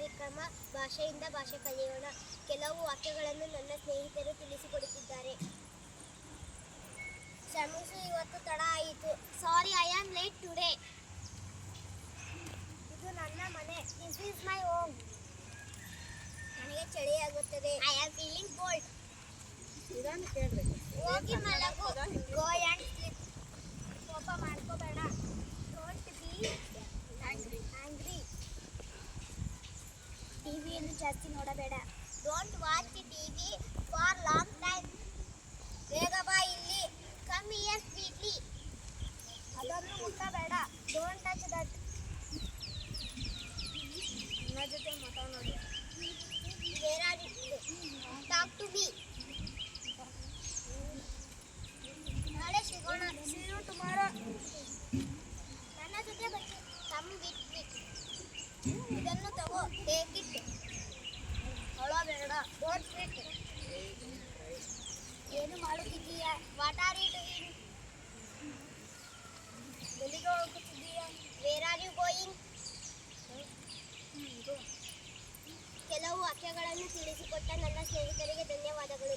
ಕಾರ್ಯಕ್ರಮ ಭಾಷೆಯಿಂದ ಭಾಷೆ ಕಲಿಯೋಣ. ಕೆಲವು ವಾಕ್ಯಗಳನ್ನು ನನ್ನ ಸ್ನೇಹಿತರು ತಿಳಿಸಿಕೊಡುತ್ತಿದ್ದಾರೆ. ಕ್ಷಮಿಸು, ಇವತ್ತು ತಡ ಆಯಿತು. Sorry, I am late today. ಇದು ನನ್ನ ಮನೆ. This is my home. ನನಗೆ ಚಳಿಯಾಗುತ್ತದೆ. I am feeling cold. ಹೋಗಿ ಮಲಗು. Go and sleep. ಕೋಪ ಮಾಡ್ಕೋಬೇಡ. Don't be angry. ಟಿವಿಯನ್ನು ಜಾಸ್ತಿ ನೋಡಬೇಡ. Don't watch TV for long time. ಬೇಗ ಬಾ ಇಲ್ಲಿ. Come here speedly. ಅದನ್ನು ಮುಟ್ಟಬೇಡ. Don't touch that. ನನ್ನ ಜೊತೆ ಮಾತಾಡೋಣ. Where are you? Talk to me. ನಾಳೆ ಸಿಗೋಣ. See you tomorrow. ನನ್ನ ಜೊತೆ ಬನ್ನಿ. Come with me. ಇದನ್ನು ತಗೋ. Take it. ಅಳಬೇಡ. Don't strict. ಏನು ಮಾಡುತ್ತಿದ್ದೀಯಾ? What are you doing? ಎಲ್ಲಿಗೆ ಹೋಗುತ್ತಿದ್ದೀಯಾ? Where are you going? ಕೆಲವು ವಾಕ್ಯಗಳನ್ನು ತಿಳಿಸಿಕೊಟ್ಟ ನನ್ನ ಸ್ನೇಹಿತರಿಗೆ ಧನ್ಯವಾದಗಳು.